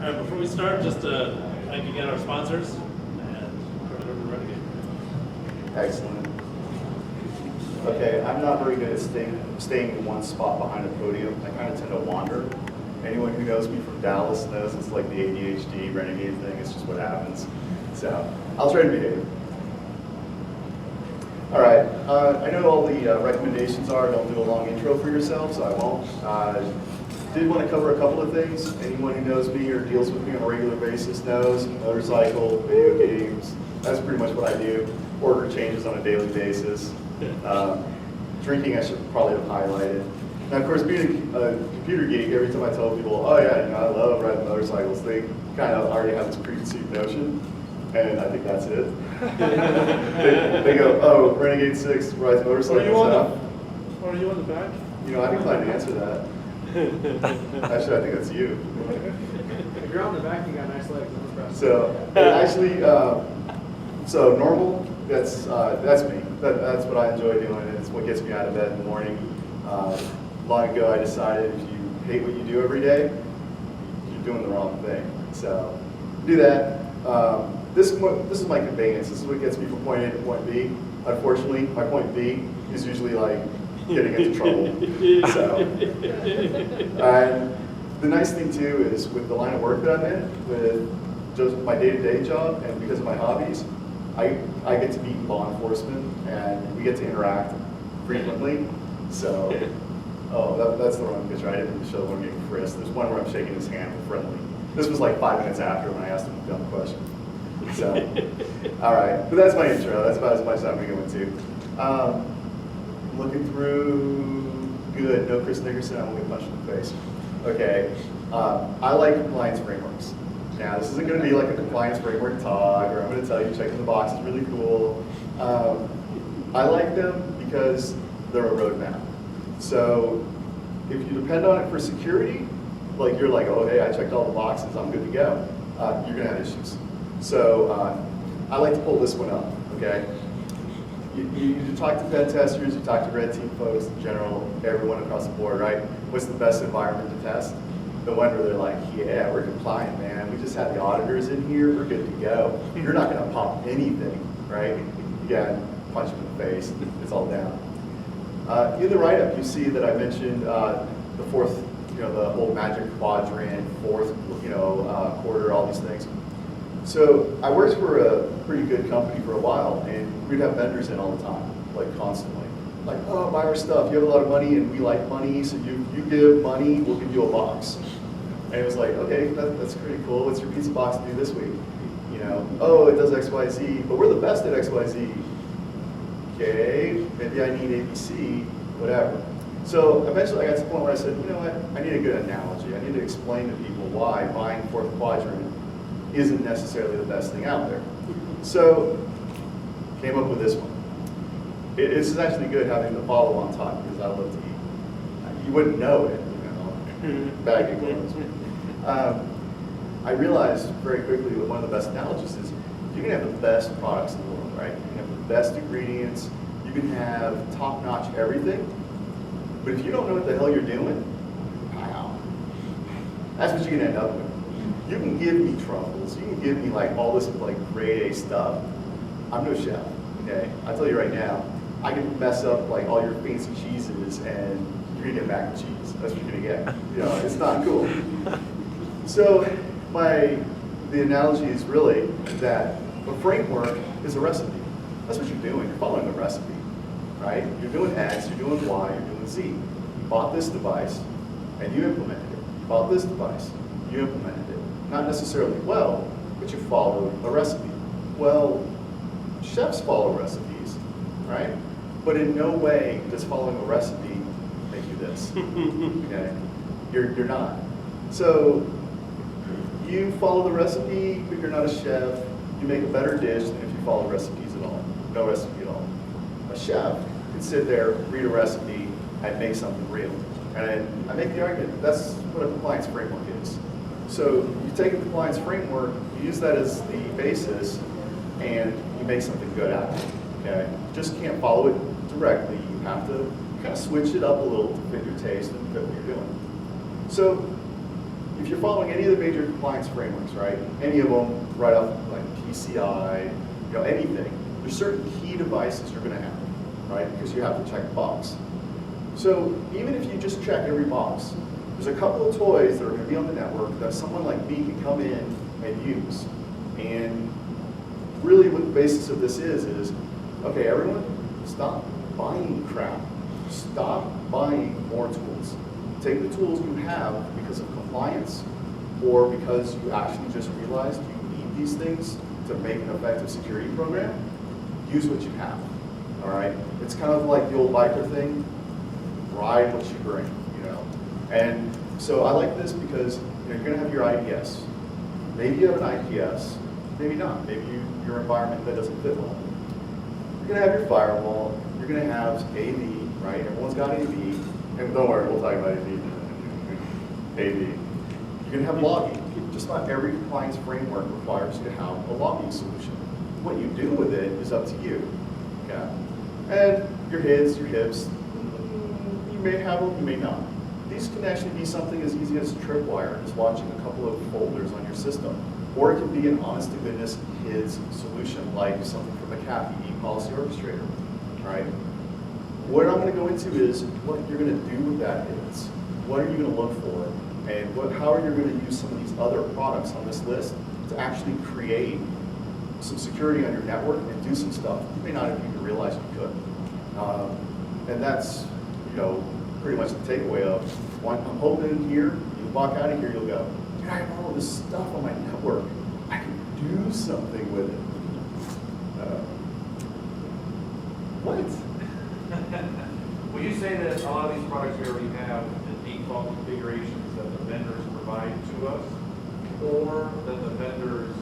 All right, before we start, just thank again our sponsors and turn it over to Renegade. Excellent. Okay, I'm not very good at staying in one spot behind a podium. I kind of tend to wander. Anyone who knows me from Dallas knows it's like the ADHD Renegade thing. It's just what happens. So I'll try to behave. All right, I know all the recommendations are don't do a long intro for yourself, so I won't. Did want to cover a couple of things. Anyone who knows me or deals with me on a regular basis knows motorcycle, video games. That's pretty much what I do. Order changes on a daily basis. Drinking I should probably have highlighted. Now, of course, being a computer geek, every time I tell people, oh yeah, I love riding motorcycles, they kind of already have this preconceived notion, and I think that's it. they go, oh, Renegade6 rides motorcycles now. Are you on the back? You know, I decline to answer that. Actually, I think that's you. If you're on the back, you got nice legs. I'm impressed. So, actually, so normal, that's me. That's what I enjoy doing. It's what gets me out of bed in the morning. Long ago, I decided if you hate what you do every day, you're doing the wrong thing. So, do that. This is my conveyance. This is what gets me from point A to point B. Unfortunately, my point B is usually like getting into trouble. So, and the nice thing too is with the line of work that I'm in, with just my day-to-day job, and because of my hobbies, I get to meet law enforcement, and we get to interact frequently. So, oh, that's the wrong picture. I didn't show one getting frisked. There's one where I'm shaking his hand friendly. This was like 5 minutes after when I asked him a dumb question. So, all right, but that's my intro. That's about as much as I'm going to go into. Looking through, good. No Chris Nickerson. I won't get punched in the face. Okay, I like compliance frameworks. Now, this isn't going to be like a compliance framework talk, or I'm going to tell you checking the box is really cool. I like them because they're a roadmap. So if you depend on it for security, like you're like, oh, hey, I checked all the boxes, I'm good to go, you're going to have issues. So I like to pull this one up, okay? You talk to pen testers, you talk to red team folks in general, everyone across the board, right? What's the best environment to test? The one where they're like, yeah, we're compliant, man. We just have the auditors in here, we're good to go. You're not gonna pop anything, right? Again, punch them in the face, it's all down. In the write-up, you see that I mentioned the fourth, the whole magic quadrant, fourth, quarter, all these things. So I worked for a pretty good company for a while, and we'd have vendors in all the time, like constantly. Like, oh, buy our stuff. You have a lot of money, and we like money, so you give money, we'll give you a box. And it was like, okay, that's pretty cool. What's your pizza box do this week? Oh, it does X, Y, Z, but we're the best at X, Y, Z. Okay, maybe I need ABC, whatever. So eventually I got to the point where I said, you know what, I need a good analogy. I need to explain to people why buying fourth quadrant isn't necessarily the best thing out there. So came up with this one. It's actually good having the follow on top because I love to eat. You wouldn't know it, bag of clothes. I realized very quickly that one of the best analogies is you can have the best products in the world, right? You can have the best ingredients, you can have top-notch everything, but if you don't know what the hell you're doing, wow, that's what you're gonna end up with. You can give me truffles, you can give me like all this like grade A stuff. I'm no chef, okay? I'll tell you right now, I can mess up like all your fancy cheeses and you're gonna get mac and cheese. That's what you're gonna get. It's not cool. So the analogy is really that a framework is a recipe. That's what you're doing. You're following a recipe, right? You're doing X, you're doing Y, you're doing Z. You bought this device and you implemented it. You bought this device, you implemented it. Not necessarily well, but you followed a recipe. Well, chefs follow recipes, right? But in no way does following a recipe make you this, okay? You're not. So you follow the recipe, but you're not a chef. You make a better dish than if you follow recipes at all. No recipe at all. A chef can sit there, read a recipe, and make something real. And I make the argument that's what a compliance framework is. So you take a compliance framework, you use that as the basis, and you make something good out of it. Okay? You just can't follow it directly. You have to kind of switch it up a little to fit your taste and fit what you're doing. So if you're following any of the major compliance frameworks, right, any of them, right off like PCI, anything, there's certain key devices you're going to have, right, because you have to check the box. So even if you just check every box, there's a couple of toys that are going to be on the network that someone like me can come in and use. And really what the basis of this is, okay, everyone, stop buying crap. Stop buying more tools. Take the tools you have because of compliance or because you actually just realized you need these things to make an effective security program. Use what you have, all right? It's kind of like the old biker thing, ride what you bring, And so I like this because you're gonna have your IDS. Maybe you have an IPS, maybe not. Maybe your environment that doesn't fit well. You're gonna have your firewall, you're gonna have AV, right? Everyone's got AV, and don't worry, we'll talk about AV. AV. You're gonna have logging. Just about every compliance framework requires you to have a logging solution. What you do with it is up to you, okay? And your HIDs, your HIPs, you may have them, you may not. These can actually be something as easy as a tripwire, just watching a couple of folders on your system. Or it can be an honest-to-goodness HIDs solution, like something from McAfee, e-policy orchestrator, right? What I'm going to go into is what you're going to do with that HIDs. What are you going to look for? And how are you going to use some of these other products on this list to actually create some security on your network and do some stuff you may not have even realized you could. And that's, pretty much the takeaway of, I'm hoping here, you walk out of here, you'll go, I have all this stuff on my network. I can do something with it. What? Will you say that a lot of these products we already have the default configurations that the vendors provide to us, or that the vendors'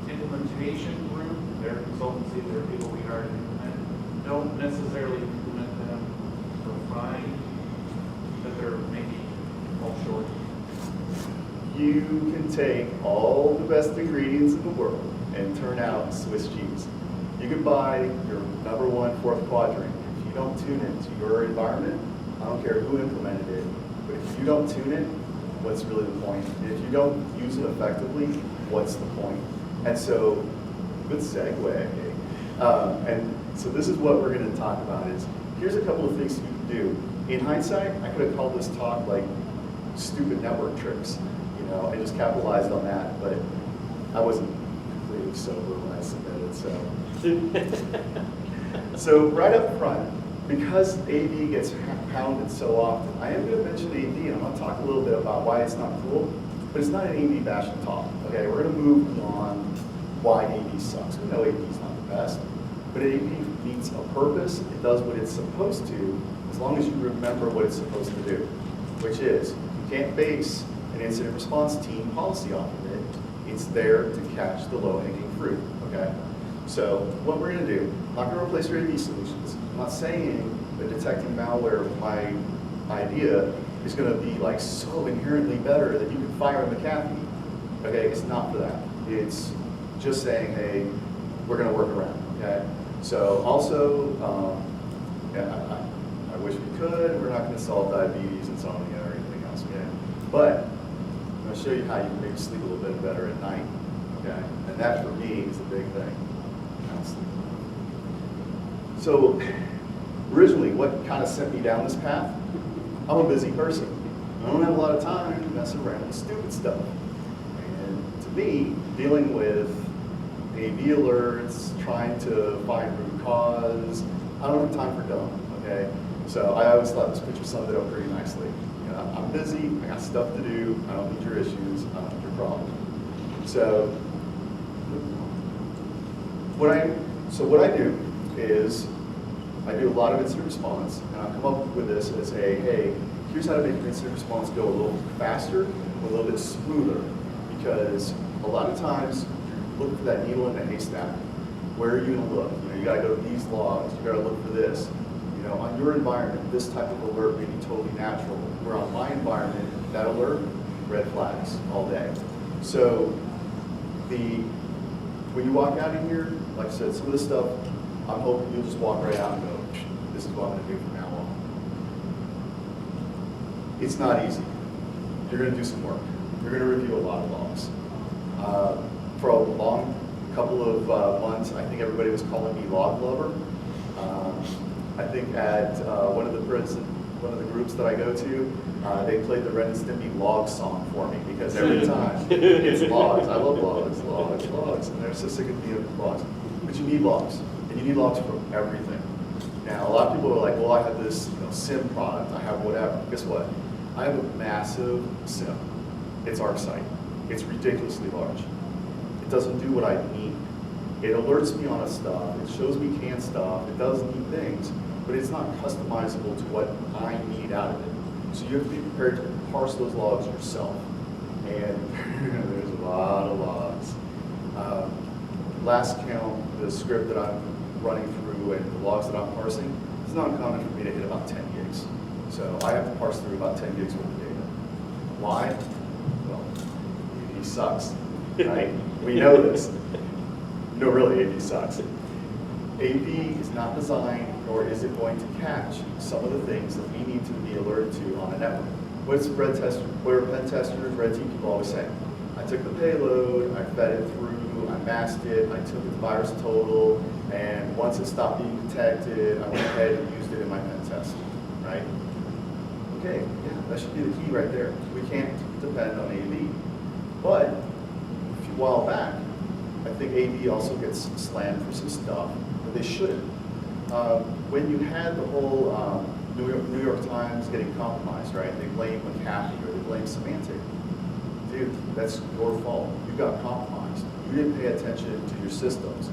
implementation group, their consultancy, their people we hired to implement, don't necessarily implement them or find that they're maybe fall short? You can take all the best ingredients in the world and turn out Swiss cheese. You can buy your number one fourth quadrant. If you don't tune it to your environment, I don't care who implemented it, but if you don't tune it, what's really the point? If you don't use it effectively, what's the point? And so, good segue. And so this is what we're going to talk about is, here's a couple of things you can do. In hindsight, I could have called this talk like stupid network tricks, and just capitalized on that, but I wasn't completely sober when I submitted, So right up front, because AV gets pounded so often, I am going to mention AV, and I'm going to talk a little bit about why it's not cool, but it's not an AV bashing talk. Okay, we're going to move beyond why AV sucks. We know AV is not the best, but AV meets a purpose. It does what it's supposed to, as long as you remember what it's supposed to do, which is you can't base an incident response team policy off of it. It's there to catch the low-hanging fruit. Okay. So what we're going to do, I'm not going to replace your AV solutions. I'm not saying that detecting malware with my idea is going to be like so inherently better that you can fire McAfee. Okay, it's not for that. It's just saying, hey, we're going to work around. Okay. So also, I wish we could. We're not going to solve diabetes, insomnia, or anything else. Okay. But I'm going to show you how you can maybe sleep a little bit better at night. Okay. And that for me is the big thing. So originally, what kind of sent me down this path? I'm a busy person. I don't have a lot of time to mess around with stupid stuff. And to me, dealing with AV alerts, trying to find root cause, I don't have time for dumb, okay? So I always thought this picture summed it up pretty nicely. I'm busy, I got stuff to do, I don't need your issues, I don't need your problems. So what I do is I do a lot of incident response, and I'll come up with this as a, hey, here's how to make your incident response go a little faster, a little bit smoother, because a lot of times you're looking for that needle in the haystack. Where are you going to look? You got to go to these logs. You got to look for this. On your environment, this type of alert may be totally natural. Where on my environment, that alert, red flags all day. So when you walk out of here, like I said, some of this stuff, I'm hoping you'll just walk right out and go, this is what I'm going to do from now on. It's not easy. You're going to do some work. you're going to review a lot of logs. For a long couple of months, I think everybody was calling me log lover. I think at one of the groups that I go to, they played the Ren and Stimpy log song for me because every time it's logs. I love logs, logs, logs, and they're so sick of being logs. But you need logs, and you need logs from everything. Now, a lot of people are like, well, I have this SIM product, I have whatever. Guess what? I have a massive SIM. It's ArcSight. It's ridiculously large. It doesn't do what I need. It alerts me on stuff, it shows me canned stuff, it does neat things, but it's not customizable to what I need out of it. So you have to be prepared to parse those logs yourself. And there's a lot of logs. Last count, the script that I'm running through and the logs that I'm parsing, it's not uncommon for me to hit about 10 gigs. So I have to parse through about 10 gigs worth of data. Why? Well, AV sucks, right? We know this. No, really, AV sucks. AV is not designed, nor is it going to catch some of the things that we need to be alerted to on a network. What are pen testers, red team people always say? I took the payload, I fed it through, I masked it, I took its virus total, and once it stopped being detected, I went ahead and used it in my pen test, right? Okay, yeah, that should be the key right there. We can't depend on AV. But a few while back, I think AV also gets slammed for some stuff that they shouldn't. When you had the whole New York Times getting compromised, right? They blame McAfee or they blame Semantic. Dude, that's your fault. You got compromised. You didn't pay attention to your systems.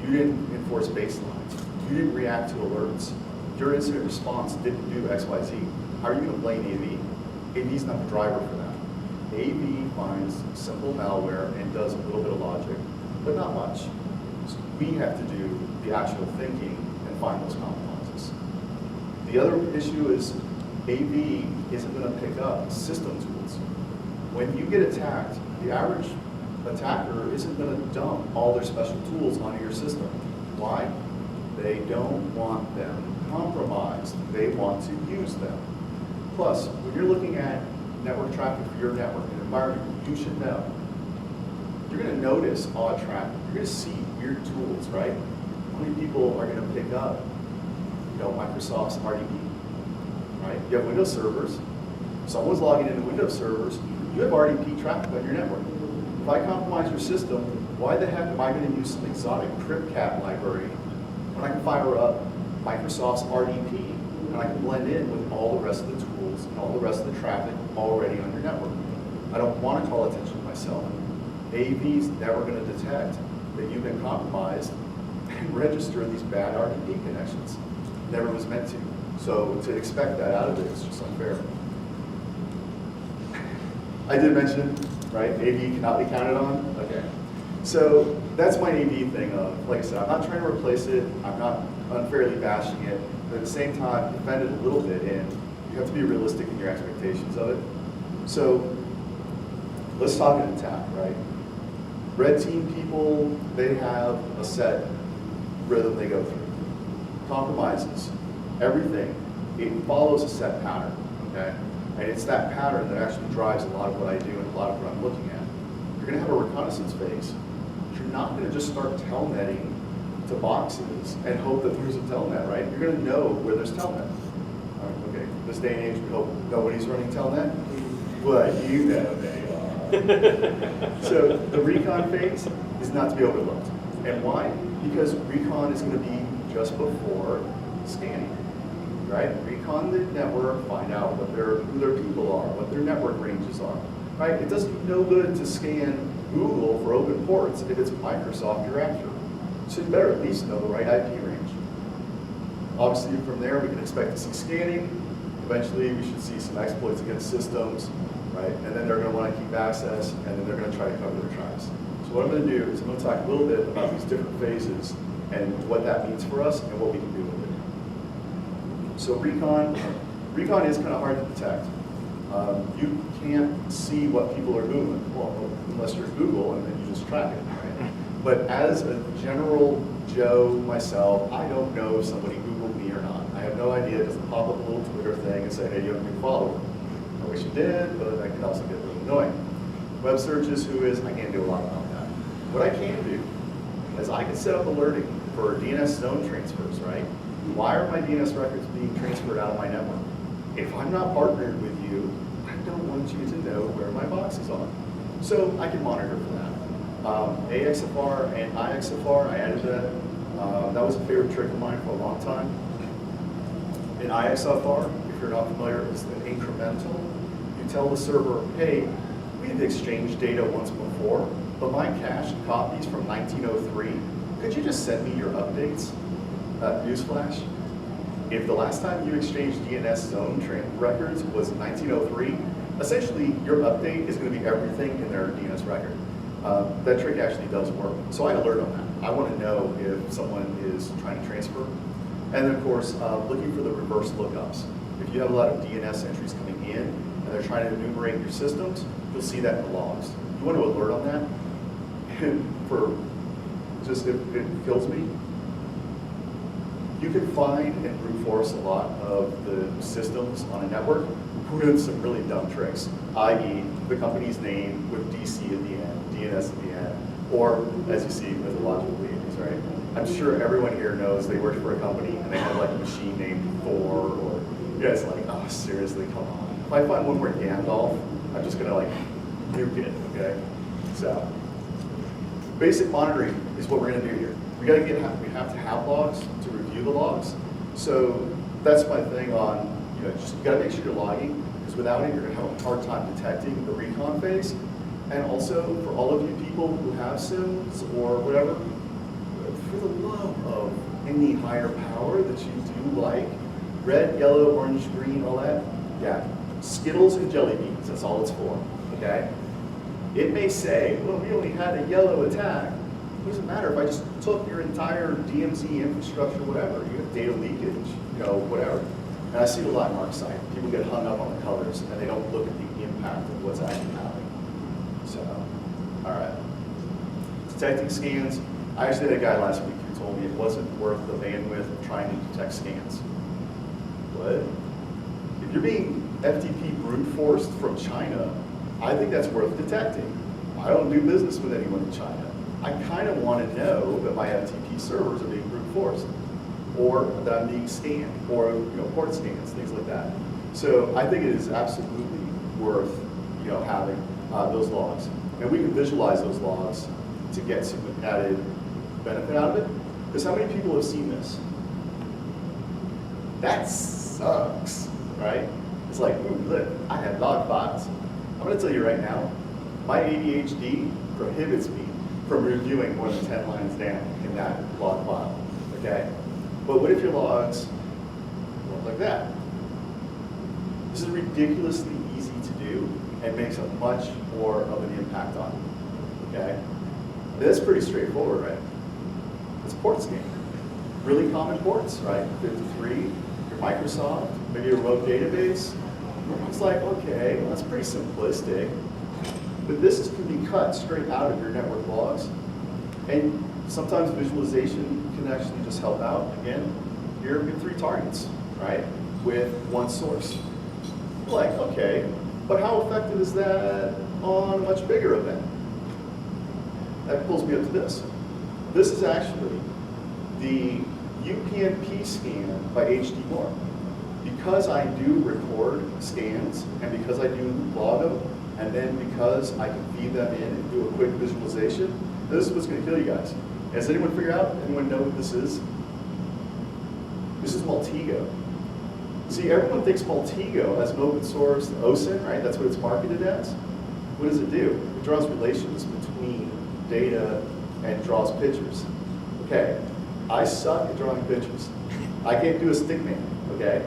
You didn't enforce baselines. You didn't react to alerts. Your incident response didn't do X, Y, Z. How are you going to blame AV? AV is not the driver for that. AV finds simple malware and does a little bit of logic, but not much. So we have to do the actual thinking and find those compromises. The other issue is AV isn't going to pick up system tools. When you get attacked, the average attacker isn't going to dump all their special tools onto your system. Why? They don't want them compromised. They want to use them. Plus, when you're looking at network traffic for your network, an environment you should know, you're going to notice odd traffic. You're going to see weird tools, right? How many people are going to pick up, Microsoft's RDP, right? You have Windows servers. Someone's logging into Windows servers. You have RDP traffic on your network. If I compromise your system, why the heck am I going to use some exotic cryptcat library when I can fire up Microsoft's RDP and I can blend in with all the rest of the tools and all the rest of the traffic already on your network? I don't want to call attention to myself. AV's never going to detect that you've been compromised and register these bad RDP connections. Never was meant to. So to expect that out of it is just unfair. I did mention, right, AV cannot be counted on. Okay. So that's my AV thing of, like I said, I'm not trying to replace it. I'm not unfairly bashing it. But at the same time, defend it a little bit, and you have to be realistic in your expectations of it. So let's talk an attack, right? Red team people, they have a set rhythm they go through. Compromises, everything, it follows a set pattern, okay? And it's that pattern that actually drives a lot of what I do and a lot of what I'm looking at. You're going to have a reconnaissance phase. You're not going to just start telnetting to boxes and hope that there's a telnet, right? You're going to know where there's telnet. Okay, this day and age, we hope nobody's running telnet, but you know they are. So the recon phase is not to be overlooked. And why? Because recon is going to be just before scanning. Right? Recon the network, find out who their people are, what their network ranges are. Right? It doesn't do no good to scan Google for open ports if it's Microsoft you're after. So you better at least know the right IP range. Obviously, from there we can expect to see scanning. Eventually, we should see some exploits against systems, right? And then they're going to want to keep access, and then they're going to try to cover their tracks. So what I'm going to do is I'm going to talk a little bit about these different phases and what that means for us and what we can do with it. So recon is kind of hard to detect. You can't see what people are doing, well, unless you're Google and then you just track it, right? But as a general Joe, myself, I don't know if somebody Googled me or not. I have no idea. It doesn't pop up a little Twitter thing and say, hey, you have a new follower. I wish you did, but that can also get a little annoying. Web searches, who is, I can't do a lot about that. What I can do is I can set up alerting for DNS zone transfers, right? Why are my DNS records being transferred out of my network? If I'm not partnered with you, I don't want you to know where my boxes are. So I can monitor for that. AXFR and IXFR, I added that. That was a favorite trick of mine for a long time. In IXFR, if you're not familiar, it's the incremental. You tell the server, hey, we've exchanged data once before, but my cached copies from 1903, could you just send me your updates? Newsflash, if the last time you exchanged DNS zone records was 1903, essentially your update is going to be everything in their DNS record. That trick actually does work. So I alert on that. I want to know if someone is trying to transfer. And then of course, looking for the reverse lookups. If you have a lot of DNS entries coming in and they're trying to enumerate your systems, you'll see that in the logs. You want to alert on that. And for just, it kills me. You can find and brute force a lot of the systems on a network with some really dumb tricks, i.e. the company's name with DC at the end, DNS at the end, or as you see with the logical leadings, right? I'm sure everyone here knows they worked for a company and they had like a machine named Thor, or it's like, oh, seriously, come on. If I find one where Gandalf, I'm just gonna like nuke it, okay? So, basic monitoring is what we're gonna do here. We have to have logs to review the logs. So that's my thing on, just you gotta make sure you're logging, because without it, you're gonna have a hard time detecting the recon phase. And also, for all of you people who have SIMs or whatever, for the love of any higher power that you do like, red, yellow, orange, green, all that, yeah, Skittles and jelly beans, that's all it's for, okay? It may say, well, we only had a yellow attack. It doesn't matter if I just took your entire DMZ infrastructure, whatever, you have data leakage, whatever. And I see it a lot in our site. People get hung up on the colors and they don't look at the impact of what's actually happening. So, all right. Detecting scans. I actually had a guy last week who told me it wasn't worth the bandwidth of trying to detect scans. What? If you're being FTP brute forced from China, I think that's worth detecting. I don't do business with anyone in China. I kind of want to know that my FTP servers are being brute forced, or that I'm being scanned, or port scans, things like that. So I think it is absolutely worth having those logs, and we can visualize those logs to get some added benefit out of it. Because how many people have seen this? That sucks, right? It's like, ooh, look, I have log files. I'm going to tell you right now, my ADHD prohibits me from reviewing more than 10 lines down in that log file, okay? But what if your logs look like that? This is ridiculously easy to do and makes a much more of an impact on you, okay? That's pretty straightforward, right? It's port scan. Really common ports, right? 53, your Microsoft, maybe a remote database. It's like, okay, well, that's pretty simplistic. But this can be cut straight out of your network logs. And sometimes visualization can actually just help out. Again, here we have 3 targets, right? With one source. Like, okay, but how effective is that on a much bigger event? That pulls me up to this. This is actually the UPnP scan by HD Moore. Because I do record scans, and because I do log them, and then because I can feed them in and do a quick visualization, this is what's going to kill you guys. Has anyone figured out? Anyone know what this is? This is Maltego. See, everyone thinks Maltego as an open source OSINT, right? That's what it's marketed as. What does it do? It draws relations between data and draws pictures. Okay, I suck at drawing pictures. I can't do a stick man, okay?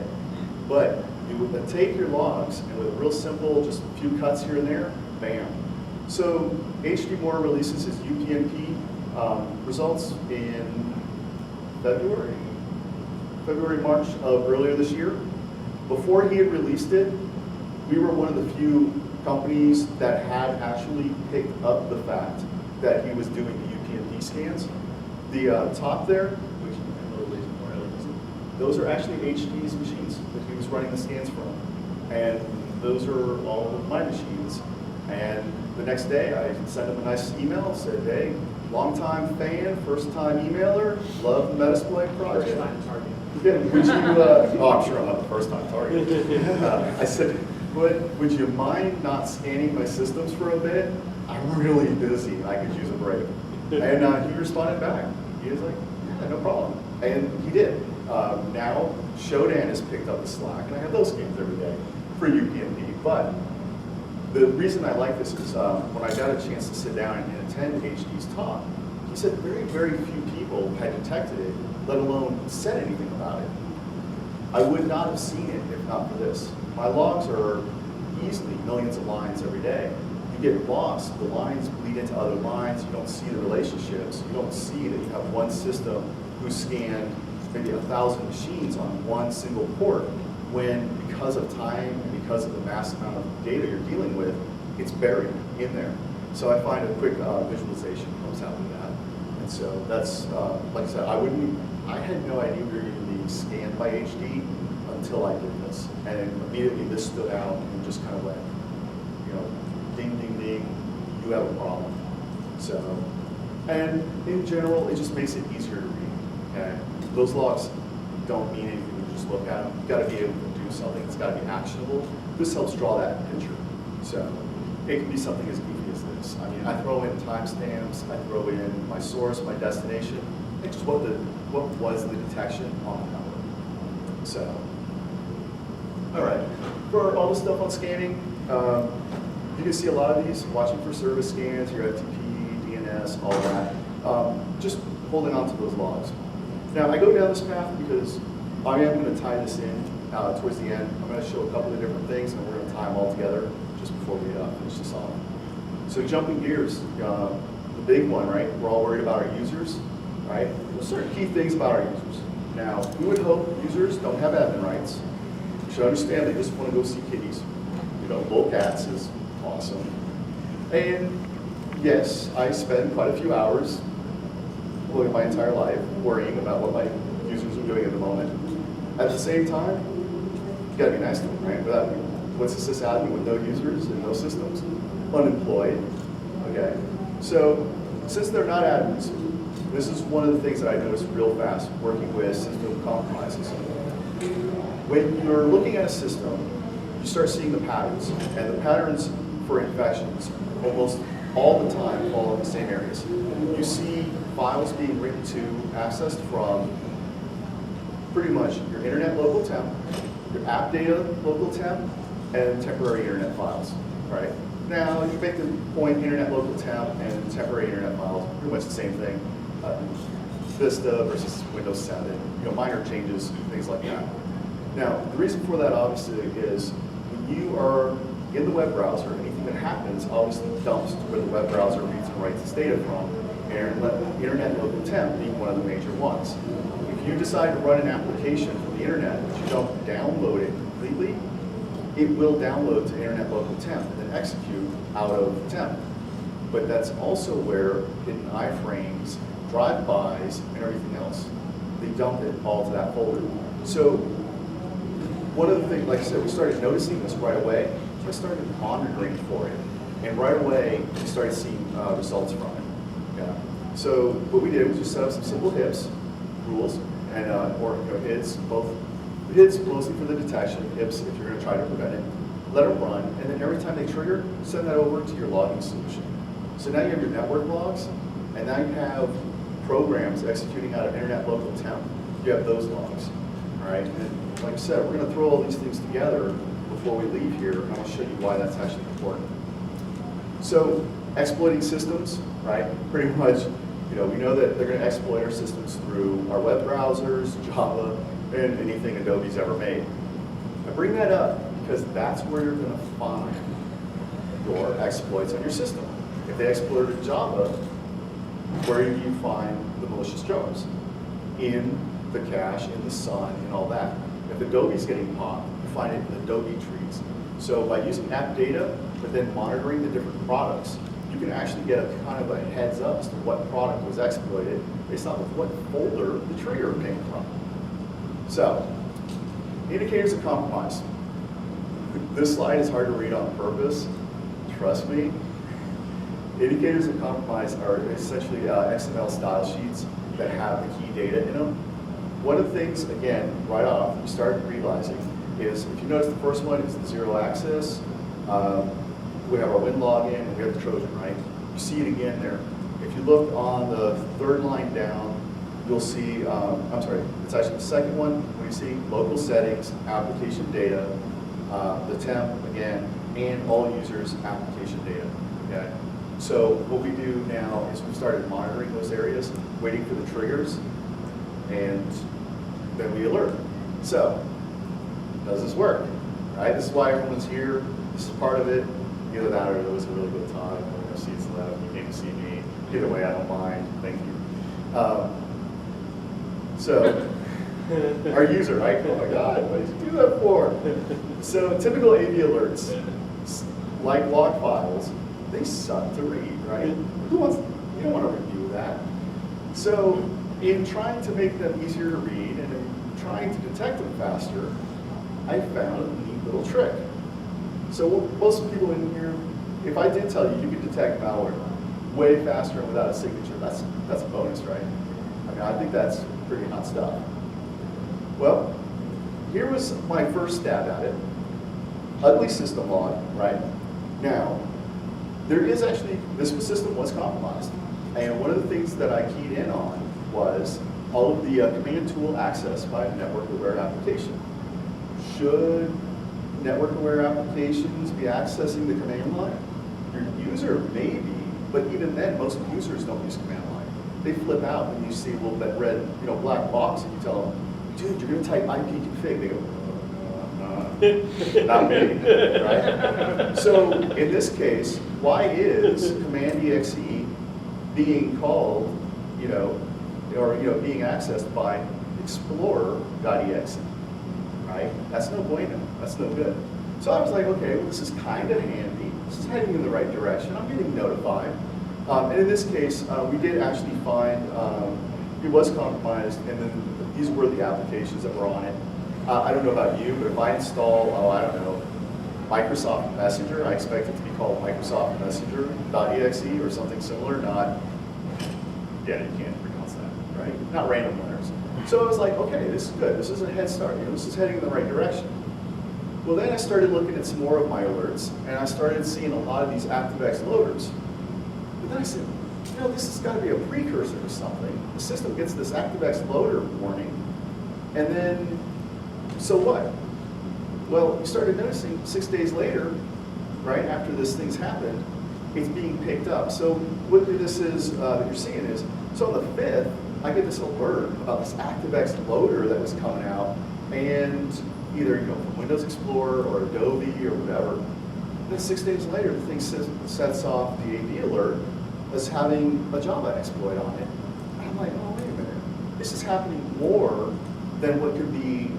But you would take your logs and with a real simple, just a few cuts here and there, bam. So HD Moore releases his UPnP results in February, March of earlier this year. Before he had released it, we were one of the few companies that had actually picked up the fact that he was doing the UPnP scans. The top there, which those are actually HD's machines that he was running the scans from. And those are all of my machines And the next day, I sent him a nice email, said, hey, longtime fan, first-time emailer, love the Metasploit project. First time target. Yeah, would you, oh, I'm sure I'm not the first-time target. I said, would you mind not scanning my systems for a bit? I'm really busy, I could use a break. And he responded back. He was like, yeah, no problem. And he did. Now, Shodan has picked up the slack, and I have those scans every day for UPnP. But the reason I like this is when I got a chance to sit down and attend HD's talk, he said very, very few people had detected it, let alone said anything about it. I would not have seen it if not for this. My logs are easily millions of lines every day. You get lost, the lines bleed into other lines, you don't see the relationships, you don't see that you have one system who scanned maybe 1,000 machines on one single port, when because of time and because of the massive amount of data you're dealing with, it's buried in there. So I find a quick visualization comes out of that. And so that's, like I said, I had no idea we were going to be scanned by HD until I did this. And immediately this stood out and just kind of went, you know, ding, ding, ding, you have a problem. So, and in general, it just makes it easier to read. Okay? Those logs don't mean anything to just look at them. You've got to be able to do something. It's got to be actionable. This helps draw that picture. So it can be something as goofy as this. I mean, I throw in timestamps, I throw in my source, my destination, and just what was the detection on the network. So, all right. For all the stuff on scanning, you can see a lot of these, watching for service scans, your FTP, DNS, all that. Just holding on to those logs. Now, I go down this path because I am going to tie this in towards the end. I'm going to show a couple of different things, and we're going to tie them all together just before we finish this off. So jumping gears, the big one, right? We're all worried about our users, right? There's certain key things about our users. Now, we would hope users don't have admin rights. You should understand they just want to go see kitties. You know, locats is awesome. And yes, I spend quite a few hours living my entire life worrying about what my users are doing at the moment. At the same time, you gotta be nice to them, right? What's a sysadmin with no users and no systems? Unemployed, okay? So, since they're not admins, this is one of the things that I noticed real fast working with system compromises. When you're looking at a system, you start seeing the patterns, and the patterns for infections almost all the time fall in the same areas. You see files being written to, accessed from pretty much your internet local temp, your app data local temp, and temporary internet files, right? Now, you make the point internet local temp and temporary internet files, pretty much the same thing. Vista versus Windows 7, you know, minor changes, things like that. Now, the reason for that obviously is when you are in the web browser, anything that happens obviously dumps to where the web browser reads and writes its data from, and internet local temp being one of the major ones. If you decide to run an application from the internet, but you don't download it completely, it will download to internet local temp and then execute out of temp. But that's also where hidden iframes, drive-bys, and everything else, they dump it all to that folder. So one of the things, like I said, we started noticing this right away, so I started monitoring for it. And right away, we started seeing results from it. Yeah. So what we did was just set up some simple HIPs rules, and or HIDs, both HIDs mostly for the detection, HIPs if you're going to try to prevent it. Let them run, and then every time they trigger, send that over to your logging solution. So now you have your network logs, and now you have programs executing out of internet local temp. You have those logs, all right? And like I said, we're going to throw all these things together before we leave here, and I'll show you why that's actually important. So exploiting systems, right? Pretty much, you know, we know that they're going to exploit our systems through our web browsers, Java, and anything Adobe's ever made. I bring that up because that's where you're going to find your exploits on your system. If they exploited Java, where do you find the malicious jars? In the cache, in the sun, and all that. If Adobe's getting popped, you find it in the Adobe trees. So by using app data, but then monitoring the different products, you can actually get a kind of a heads up as to what product was exploited based on what folder the trigger came from. So, indicators of compromise. This slide is hard to read on purpose. trust me, indicators of compromise are essentially XML style sheets that have the key data in them. One of the things, again, right off, you start realizing is, if you notice the first one is the zero access, we have our win login, and we have the Trojan, right? You see it again there. If you look on the third line down, you'll see, I'm sorry, it's actually the second one, where you see local settings, application data, the temp, again, and all users' application data, okay? So what we do now is we've started monitoring those areas, waiting for the triggers, and then we alert. So, does this work? Right? This is why everyone's here. This is part of it. Either that or there was a really good talk. No seats left. You came to see me. Either way, I don't mind. Thank you. So, our user, right? Oh my God, what did you do that for? So, typical AV alerts, like log files, they suck to read, right? Who wants? You don't want to review that. So, in trying to make them easier to read and in trying to detect them faster, I found a neat little trick. So most people in here, if I did tell you you could detect malware way faster and without a signature, that's a bonus, right? I mean, I think that's pretty hot stuff. Well, here was my first stab at it. Ugly system log, right? Now, there is actually, this system was compromised. And one of the things that I keyed in on was all of the command tool access by a network-aware application. Should network-aware applications be accessing the command line? Your user may be, but even then, most users don't use command line. They flip out when you see a little bit red, black box, and you tell them, dude, you're going to type ipconfig. They go, not me, right? So in this case, why is command exe being called, or being accessed by explorer.exe, right? That's no bueno. That's no good. So I was like, okay, well, this is kind of handy. This is heading in the right direction. I'm getting notified. And in this case, we did actually find it was compromised, and then these were the applications that were on it. I don't know about you, but if I install, I don't know, Microsoft Messenger, I expect it to be called Microsoft Messenger.exe or something similar, not, yeah, you can't pronounce that, right? Not random letters. So I was like, okay, this is good. This is a head start. This is heading in the right direction. Well, then I started looking at some more of my alerts, and I started seeing a lot of these ActiveX loaders. But then I said, this has got to be a precursor to something. The system gets this ActiveX loader warning, and then, so what? Well, we started noticing 6 days later, right after this thing's happened, it's being picked up. So what this is that you're seeing is, so on the 5th, I get this alert about this ActiveX loader that was coming out, and either from Windows Explorer or Adobe or whatever. Then 6 days later, the thing sets off the AV alert as having a Java exploit on it. And I'm like, oh, wait a minute. This is happening more than what could be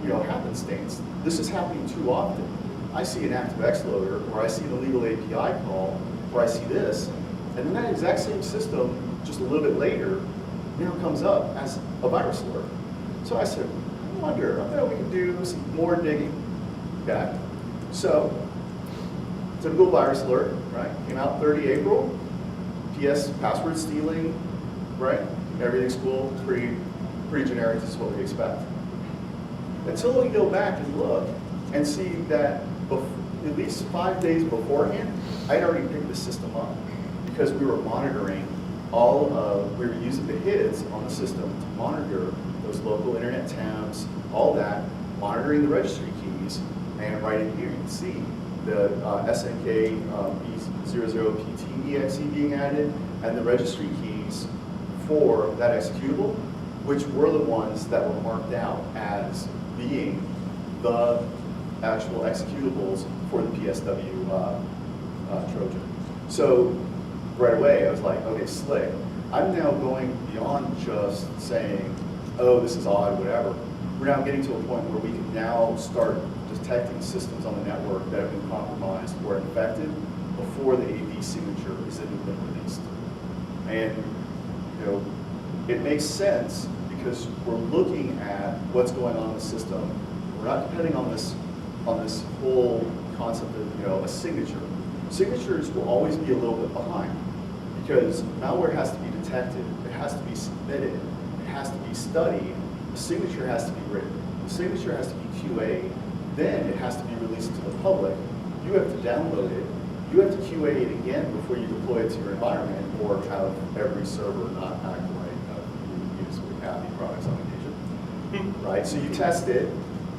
happenstance. This is happening too often. I see an ActiveX loader, or I see an illegal API call, or I see this, and then that exact same system, just a little bit later, now comes up as a virus alert. So I said, I wonder, I bet we can do some more digging. Okay? So, typical virus alert, right? Came out 30 April. PS, password stealing, right? Everything's cool. It's pretty generic. This is what we expect. Until we go back and look and see that at least 5 days beforehand, I'd already picked the system up because we were monitoring we were using the HIDs on the system to monitor those local internet tabs, all that, monitoring the registry keys, and right in here you can see the SNK B00PT.exe being added, and the registry keys for that executable, which were the ones that were marked out as being the actual executables for the PSW Trojan. So right away, I was like, okay, slick. I'm now going beyond just saying, oh, this is odd, whatever. We're now getting to a point where we can now start detecting systems on the network that have been compromised or infected before the AV signature is even been released. And it makes sense because we're looking at what's going on in the system. We're not depending on this whole concept of a signature. signatures will always be a little bit behind because malware has to be detected, it has to be submitted, it has to be studied, the signature has to be written, the signature has to be QA'd, then it has to be released to the public. You have to download it, you have to QA it again before you deploy it to your environment or have every server not act like you use with happy products on occasion. Right? So you test it,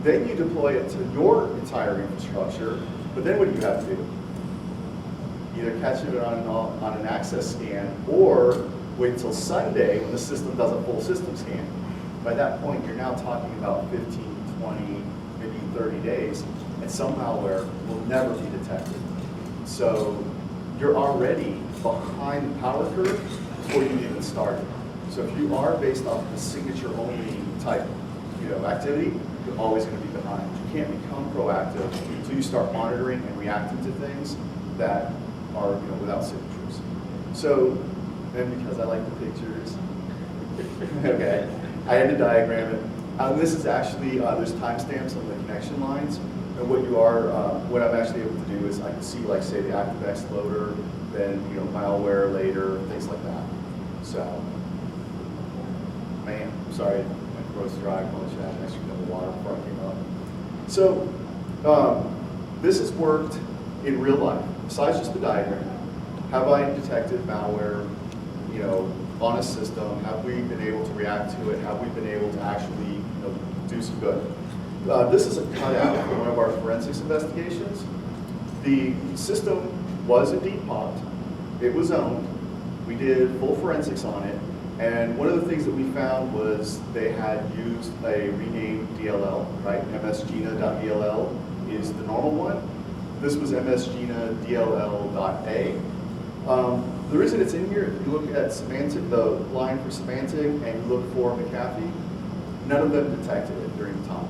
then you deploy it to your entire infrastructure, but then what do you have to do? Either catch it on an access scan or wait until Sunday when the system does a full system scan. By that point, you're now talking about 15, 20, maybe 30 days, and some malware will never be detected. So you're already behind the power curve before you even started. So if you are based off of a signature-only type activity, you're always going to be behind. You can't become proactive until you start monitoring and reacting to things that are without signatures. So, and because I like the pictures, okay, I had to diagram it. This is actually, there's timestamps on the connection lines. And what I'm actually able to do is I can see, like, say, the ActiveX loader, then, malware later, things like that. So, man, I'm sorry, my throat's dry. I probably should have extra cup of water before I came up. So, this has worked in real life. Besides just the diagram, have I detected malware, on a system? Have we been able to react to it? Have we been able to actually, do some good? This is a cutout from one of our forensics investigations. The system was indeed popped. It was owned. We did full forensics on it. And one of the things that we found was they had used a renamed DLL, right? msgina.dll is the normal one. This was msgina.dll.a. The reason it's in here, if you look at semantic, the line for semantic, and you look for McAfee, none of them detected it during the time.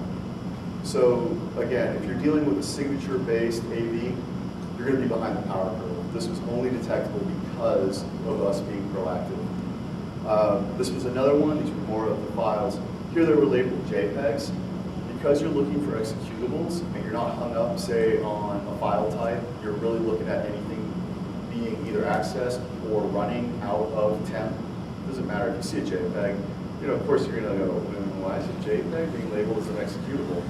So again, if you're dealing with a signature-based AV, you're going to be behind the power curve. This was only detectable because of us being proactive. This was another one. These were more of the files. Here they were labeled JPEGs. Because you're looking for executables and you're not hung up, say, on a file type, you're really looking at anything being either accessed or running out of temp. It doesn't matter if you see a JPEG. Of course, you're going to go, why is a JPEG being labeled as an executable?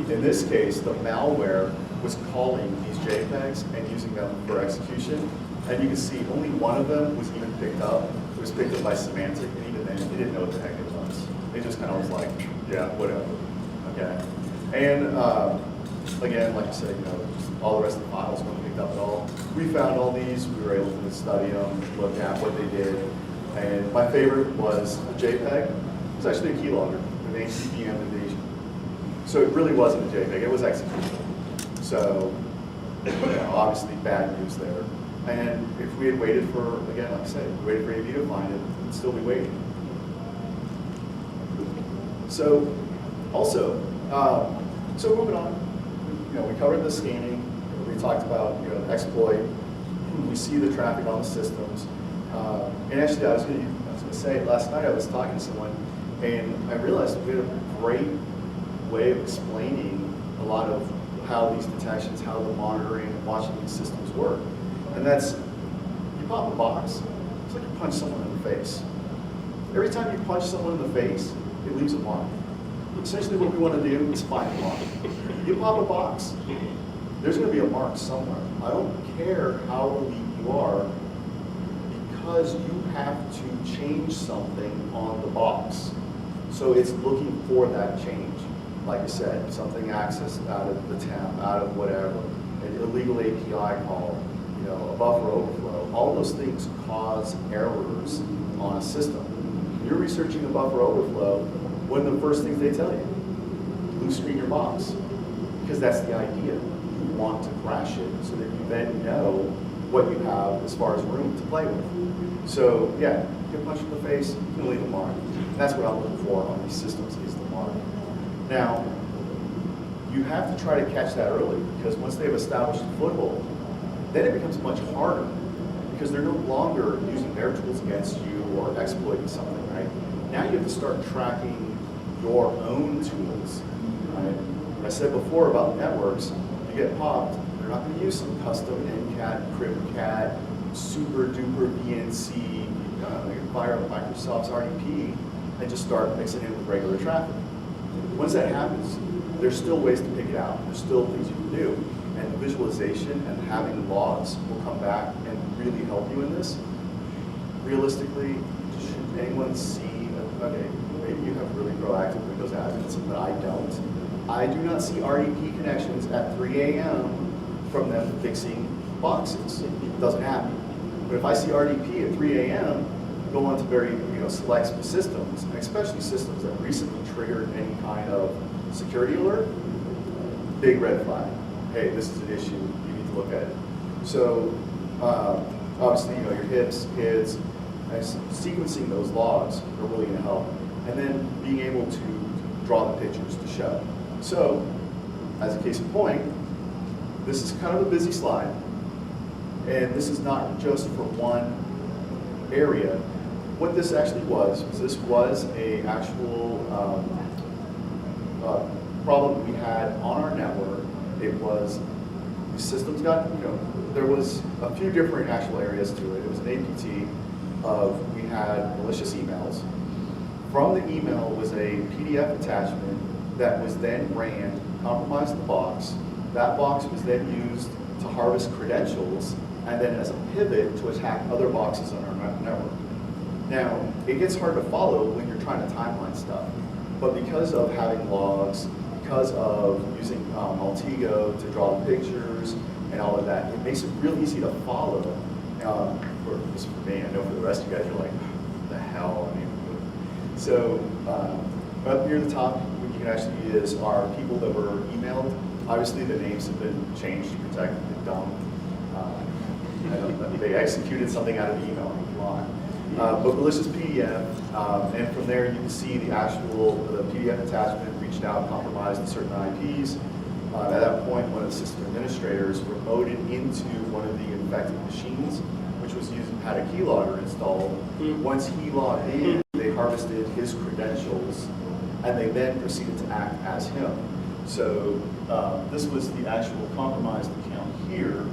In this case, the malware was calling these JPEGs and using them for execution. And you can see only one of them was even picked up. It was picked up by Semantic, and even then, they didn't know what the heck it was. They just kind of was like, yeah, whatever. Okay. And again, like I said, all the rest of the files weren't picked up at all. We found all these. We were able to study them, look at what they did. And my favorite was a JPEG. It was actually a keylogger with HTTPM invasion. So it really wasn't a JPEG. It was execution. So obviously bad news there. And if we had waited for, again, like I said, waited for AV to find it, we'd still be waiting. So also, so moving on, we covered the scanning. We talked about the exploit. We see the traffic on the systems. And actually, I was going to say, last night I was talking to someone, and I realized we had a great way of explaining a lot of how these detections, how the monitoring and watching these systems work. And that's, you pop a box, it's like you punch someone in the face. Every time you punch someone in the face, it leaves a mark. Essentially what we want to do is find a mark. You pop a box, there's going to be a mark somewhere. I don't care how elite you are, because you have to change something on the box. So it's looking for that change. Like I said, something accessed out of the temp, out of whatever, an illegal API call, a buffer overflow. All those things cause errors on a system. When you're researching a buffer overflow, one of the first things they tell you, blue screen your box. Because that's the idea. You want to crash it so that you then know what you have as far as room to play with. So yeah, you get punched in the face, you can leave a mark. That's what I'm looking for on these systems, is the mark. Now, you have to try to catch that early, because once they've established a foothold, then it becomes much harder, because they're no longer using their tools against you or exploiting something, right? Now you have to start tracking your own tools, right? I said before about networks, you get popped, They're not going to use some custom NCAT, CryptCat, super duper VNC, fire up Microsoft's RDP, and just start mixing it with regular traffic. Once that happens, there's still ways to pick it out. There's still things you can do. And visualization and having logs will come back and really help you in this. Realistically, should anyone see, okay, maybe you have really proactive Windows admins, but I don't. I do not see RDP connections at 3 a.m. from them fixing boxes. It doesn't happen. But if I see RDP at 3 a.m., go on to very select systems, and especially systems that recently triggered any kind of security alert, big red flag. Hey, this is an issue, you need to look at it. So obviously, your HIPs, HIDs, and sequencing those logs are really going to help. And then being able to draw the pictures to show. So, as a case in point, this is kind of a busy slide. And this is not just for one area. What this actually was this was a actual problem we had on our network. It was, the systems got, there was a few different actual areas to it. It was an APT of, we had malicious emails. From the email was a PDF attachment that was then ran, compromised the box. That box was then used to harvest credentials and then as a pivot to attack other boxes on our network. Now, it gets hard to follow when you're trying to timeline stuff, but because of having logs, because of using Altigo to draw the pictures and all of that, it makes it real easy to follow. For me, I know for the rest of you guys, you're like, what the hell? So up near the top, what you can actually is our people that were emailed. Obviously, the names have been changed to protect the dumb. They executed something out of the email. But malicious PDF, and from there you can see the PDF attachment reached out, compromised certain IPs. At that point, one of the system administrators remoted into one of the infected machines, which was had a keylogger installed. Once he logged in, they harvested his credentials, and they then proceeded to act as him. So this was the actual compromised account here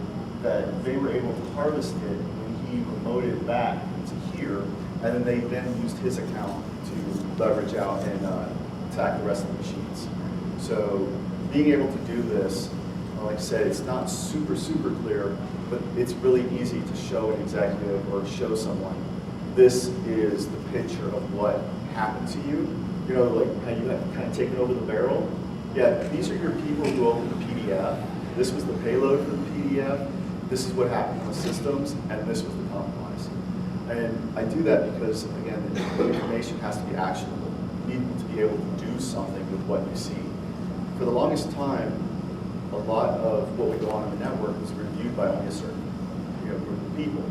that they were able to harvest it when he remoted back to here, and then they used his account to leverage out and attack the rest of the machines. So being able to do this, like I said, it's not super clear, but it's really easy to show an executive or show someone, this is the picture of what happened to you. Like how you have kind of taken over the barrel. Yeah, these are your people who opened the PDF. This was the payload for the PDF. This is what happened in the systems, and this was the compromise. And I do that because, again, the information has to be actionable. You need to be able to do something with what you see. For the longest time, a lot of what would go on in the network was reviewed by only a certain group of people.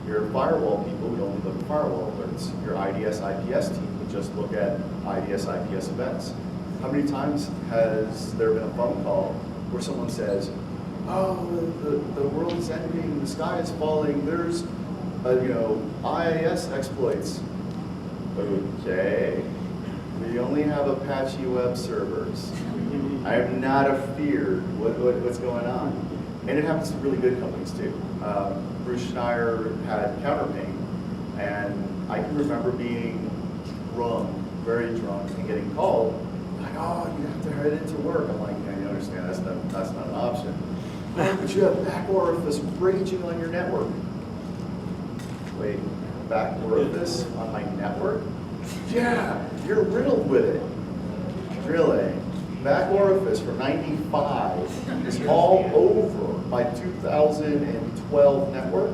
Your firewall people would only look at firewall alerts. Your IDS/IPS team would just look at IDS/IPS events. How many times has there been a phone call where someone says, oh, the world is ending, the sky is falling, there's IIS exploits. Okay, we only have Apache web servers. I am not afeared what's going on. And it happens to really good companies too. Bruce Schneier had Counterping, and I can remember being drunk, very drunk, and getting called, like, oh, you have to head into work. I'm like, yeah, you understand, that's not an option. But you have back orifice raging on your network. Wait, back orifice on my network? Yeah, you're riddled with it. Really? Back orifice from 95 is all over my 2012 network.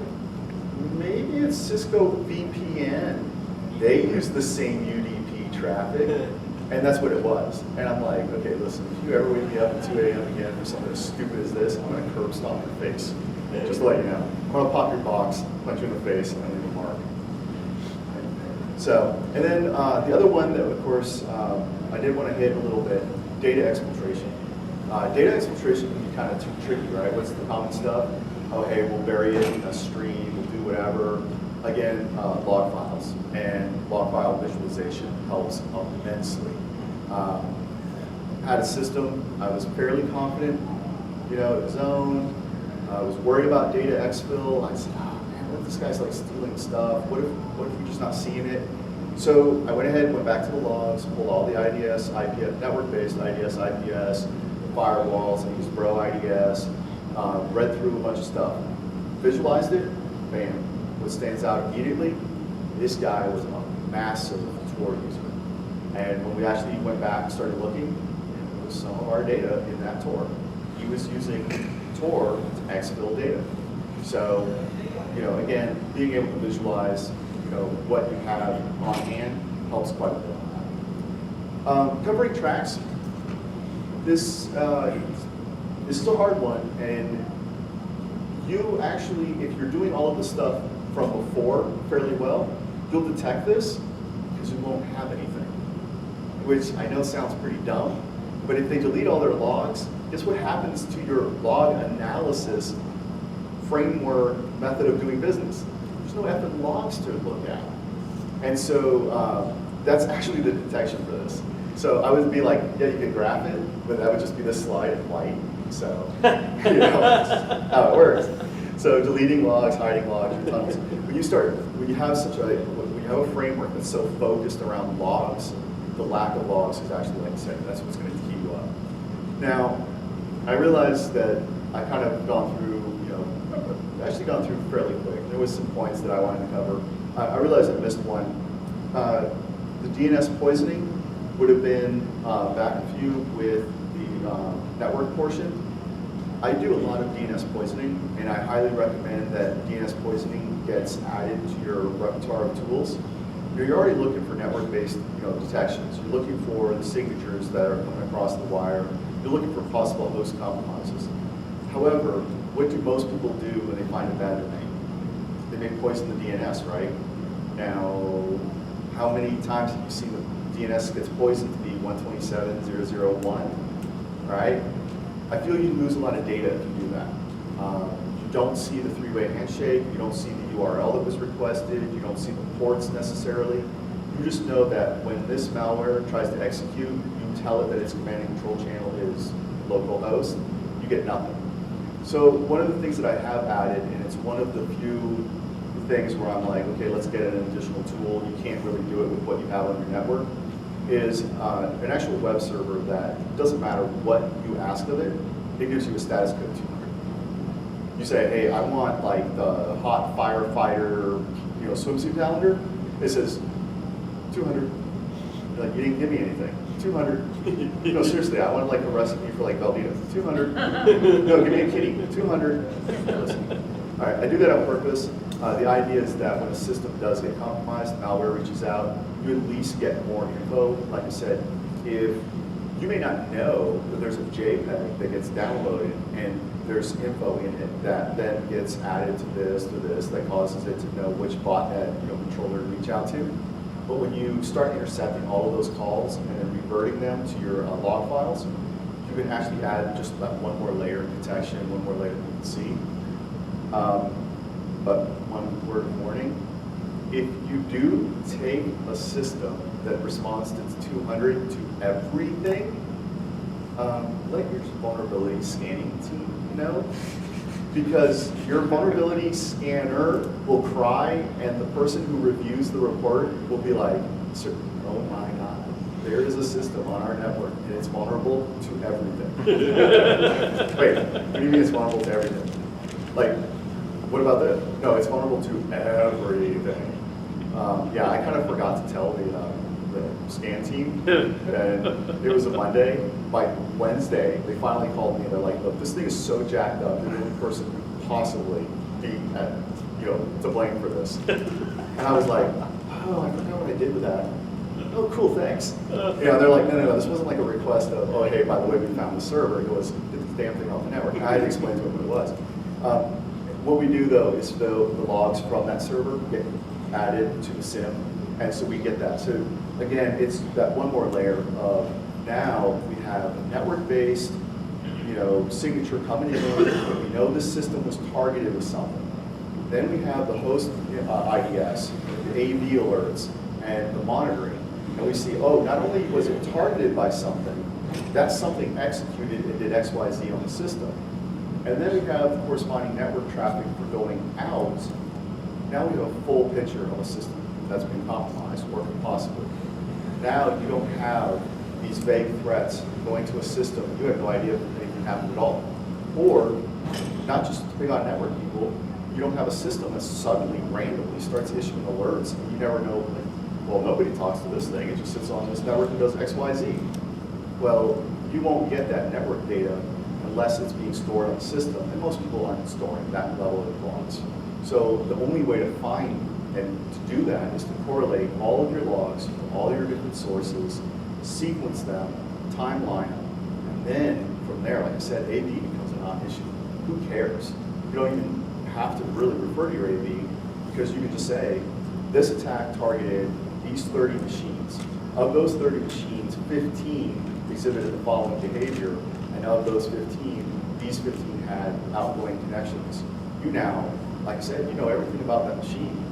Maybe it's Cisco VPN. They use the same UDP traffic. And that's what it was. And I'm like, okay, listen, if you ever wake me up at 2 a.m. again for something as stupid as this, I'm going to curb stomp your face. Just to let you know. I'm going to pop your box, punch you in the face, and leave a mark. So, and then the other one that, of course, I did want to hit a little bit, data exfiltration. Data exfiltration can be kind of too tricky, right? What's the common stuff? Oh, hey, we'll bury it in a stream, we'll do whatever. Again, log files and log file visualization helps immensely. Had a system, I was fairly confident, zone, I was worried about data exfil. I said, oh man, what if this guy's like stealing stuff? What if we're just not seeing it? So I went ahead and went back to the logs, pulled all the IDS, IPS, network-based IDS, IPS, firewalls, I used Bro IDS, read through a bunch of stuff, visualized it, bam. What stands out immediately, this guy was a massive Tor user. And when we actually went back and started looking, it was some of our data in that Tor. He was using Tor to exfil data. So, you know, again, being able to visualize, you know, what you have on hand helps quite a bit. Covering tracks. This is a hard one, and you actually, if you're doing all of the stuff from before fairly well, you'll detect this because you won't have anything, which I know sounds pretty dumb, but if they delete all their logs, guess what happens to your log analysis framework method of doing business? There's no effing logs to look at. And so that's actually the detection for this. So I would be like, yeah, you can graph it, but that would just be this slide in white. So, you know, that's how it works. So deleting logs, hiding logs, your tunnels. When you have a framework that's so focused around logs, the lack of logs is actually, like I said, that's what's going to keep you up. Now, I realized that I kind of gone through, actually gone through fairly quick. There was some points that I wanted to cover. I realized I missed one. The DNS poisoning would have been back a few with the network portion. I do a lot of DNS poisoning, and I highly recommend that DNS poisoning gets added to your repertoire of tools. You're already looking for network-based detections. You're looking for the signatures that are coming across the wire. You're looking for possible host compromises. However, what do most people do when they find a bad domain? They may poison the DNS, right? Now, how many times have you seen the DNS gets poisoned to be 127.0.0.1, right? I feel you lose a lot of data if you do that. You don't see the three-way handshake, you don't see the URL that was requested, you don't see the ports necessarily. You just know that when this malware tries to execute, you tell it that its command and control channel is localhost, you get nothing. So one of the things that I have added, and it's one of the few things where I'm like, okay, let's get an additional tool, you can't really do it with what you have on your network, is an actual web server that doesn't matter what you ask of it, it gives you a status code 200. You say, hey, I want like the hot firefighter, swimsuit calendar. It says 200. You're like, you didn't give me anything. 200. No, seriously, I wanted like a recipe for like Velveeta. 200. No, give me a kitty. 200. All right, I do that on purpose. The idea is that when a system does get compromised, malware reaches out, you at least get more info. Like I said, if you may not know that there's a JPEG that gets downloaded and there's info in it that then gets added to this, that causes it to know which botnet controller to reach out to. But when you start intercepting all of those calls and then reverting them to your log files, you can actually add just that one more layer of detection, one more layer that you can see. But one word of warning, if you do take a system that responds to 200 to everything, let your vulnerability scanning team know, because your vulnerability scanner will cry and the person who reviews the report will be like, oh my God, there is a system on our network and it's vulnerable to everything. Wait, what do you mean it's vulnerable to everything? Like, what about the, no, it's vulnerable to everything. Yeah, I kind of forgot to tell the scan team, and it was a Monday. By Wednesday, they finally called me. They're like, look, this thing is so jacked up, you're the only person who could possibly be at, to blame for this. And I was like, oh, I forgot what I did with that. Oh, cool, thanks. They're like, no, this wasn't like a request of, oh, hey, by the way, we found the server. It was, get this damn thing off the network. And I had to explain to them what it was. What we do, though, is the logs from that server get added to the SIM, and so we get that. So again, it's that one more layer of now we have a network-based, signature coming in. We know this system was targeted with something. Then we have the host IDS, the AV alerts, and the monitoring, and we see, oh, not only was it targeted by something, that something executed and did X, Y, Z on the system. And then we have corresponding network traffic for going out. Now we have a full picture of a system that's been compromised or could possibly. Now you don't have these vague threats going to a system. You have no idea if anything happened at all. Or, not just to pick on network people, you don't have a system that suddenly, randomly starts issuing alerts, and you never know, like, well, nobody talks to this thing, it just sits on this network and does X, Y, Z. Well, you won't get that network data unless it's being stored on the system, and most people aren't storing that level of logs. So the only way to find and to do that is to correlate all of your logs from all your different sources, sequence them, timeline them, and then from there, like I said, AV becomes a non-issue. Who cares? You don't even have to really refer to your AV, because you can just say, this attack targeted these 30 machines. Of those 30 machines, 15 exhibited the following behavior, and of those 15, these 15 had outgoing connections. You now, like I said, you know everything about that machine.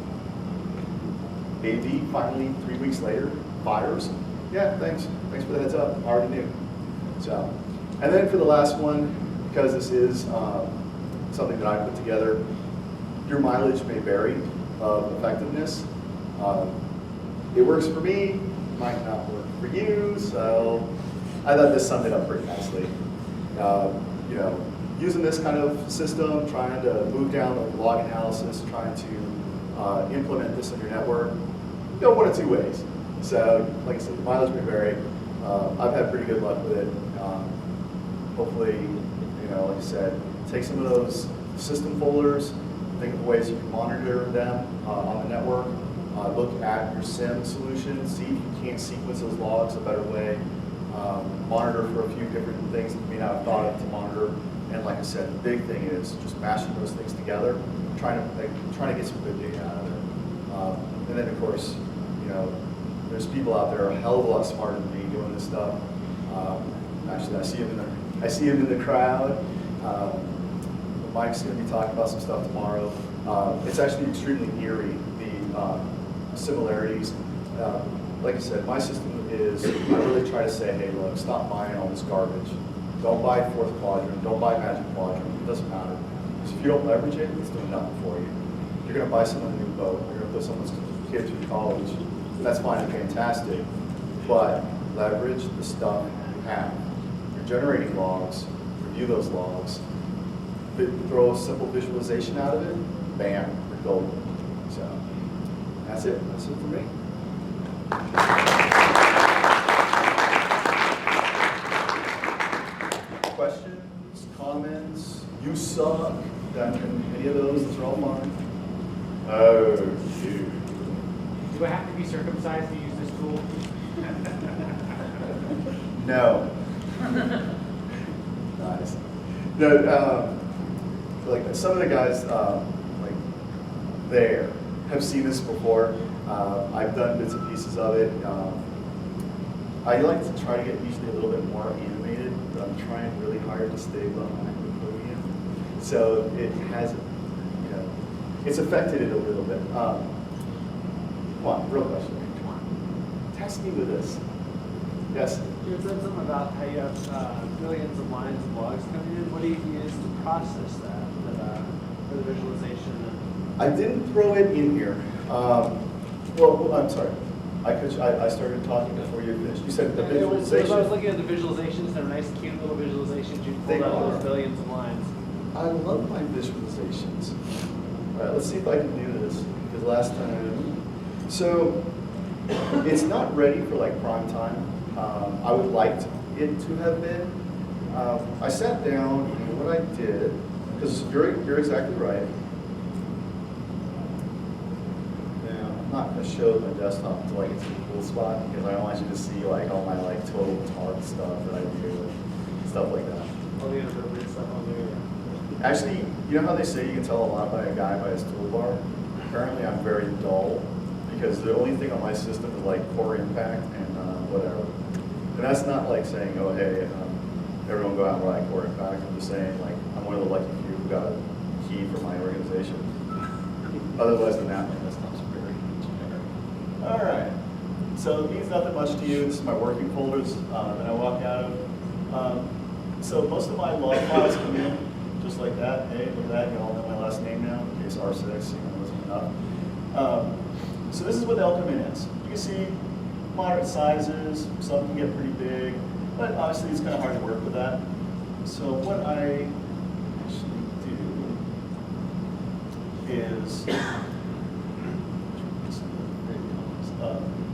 AV finally, 3 weeks later, fires. Yeah, thanks for the heads up, I already knew. So, and then for the last one, because this is something that I put together, your mileage may vary of effectiveness. It works for me, might not work for you, so I thought this summed it up pretty nicely. You know, using this kind of system, trying to move down the log analysis, trying to implement this on your network, go one of two ways. So, like I said, the mileage may vary. I've had pretty good luck with it. Hopefully, you know, like I said, take some of those system folders, think of ways you can monitor them on the network. Look at your SIM solution, see if you can't sequence those logs a better way. Monitor for a few different things that you may not have thought of to monitor. And like I said, the big thing is just mashing those things together, trying to get some good data out of it. And then of course, you know, there's people out there a hell of a lot smarter than me doing this stuff. Actually, I see him in the crowd. Mike's going to be talking about some stuff tomorrow. It's actually extremely eerie, the similarities. Like I said, my system is, I really try to say, hey, look, stop buying all this garbage. Don't buy fourth quadrant, don't buy magic quadrant, it doesn't matter. Because if you don't leverage it, it's doing nothing for you. You're going to buy someone a new boat, you're going to put someone's kid through college, that's fine and fantastic. But leverage the stuff you have. You're generating logs, review those logs, throw a simple visualization out of it, bam, you're golden. So that's it for me. Questions, comments, you suck, any of those are all mine. Oh, shoot. Do I have to be circumcised to use this tool? No. Nice. No, like some of the guys like there have seen this before. I've done bits and pieces of it. I like to try to get usually a little bit more animated, but I'm trying really hard to stay behind the podium. So it has, you know, it's affected it a little bit. Come on, real question. Come on. Test me with this. Yes? You said something about how you have millions of lines of logs coming in. What do you use to process that for the visualization? I didn't throw it in here. Well, I'm sorry. I started talking before you finished. You said the visualization. I was looking at the visualizations. They're nice, cute little visualizations. You pulled out those billions of lines. I love my visualizations. All right, let's see if I can do this. Because last time, so it's not ready for like prime time. I would like it to have been. I sat down and what I did, because you're exactly right. Now, I'm not going to show my desktop until I get to the cool spot because I don't want you to see like all my like total tart stuff that I do and stuff like that. All the inappropriate stuff on there. Actually, you know how they say you can tell a lot by a guy by his toolbar? Apparently I'm very dull because the only thing on my system is like core impact and whatever. And that's not like saying, oh hey, everyone go out and write core impact. I'm just saying like I'm one of the lucky few who got a key for my organization. Otherwise than that, my desktop's very generic. All right, so it means nothing much to you. This is my working folders that I walk out of. So most of my log files come in just like that. Hey, look at that, you all know my last name now, in case R6, wasn't enough. So this is what they'll come in as. You can see moderate sizes, some can get pretty big, but obviously it's kind of hard to work with that. So what I actually do is,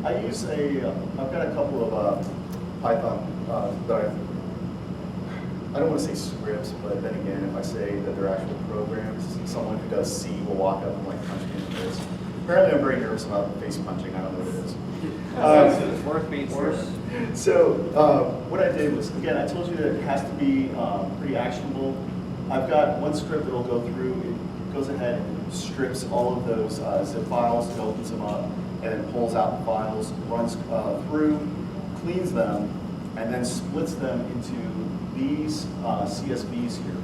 I use I've got a couple of Python that I don't want to say scripts, but then again, if I say that they're actual programs, someone who does C will walk up and like punch me in the face. Apparently I'm very nervous about face punching, I don't know what it is. It's worth being worse. So what I did was, again, I told you that it has to be pretty actionable. I've got one script that will go through, it goes ahead and strips all of those zip files, it opens them up, and then pulls out the files, runs through, cleans them, and then splits them into these CSVs here.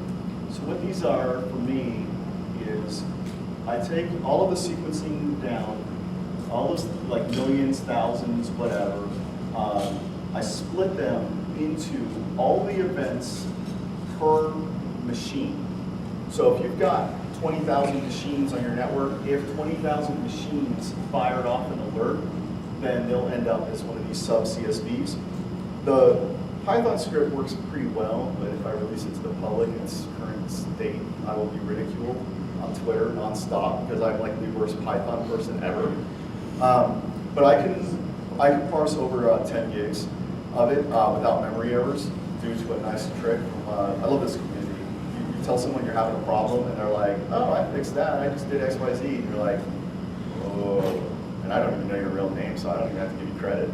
So what these are for me is I take all of the sequencing down, all those like millions, thousands, whatever. I split them into all the events per machine. So if you've got 20,000 machines on your network, if 20,000 machines fired off an alert, then they'll end up as one of these sub-CSVs. The Python script works pretty well, but if I release it to the public in its current state, I will be ridiculed on Twitter nonstop because I'm like the worst Python person ever. But I can parse over 10 gigs of it without memory errors due to a nice trick. I love this community. You tell someone you're having a problem and they're like, oh, I fixed that. I just did X, Y, Z. And you're like, oh, and I don't even know your real name, so I don't even have to give you credit.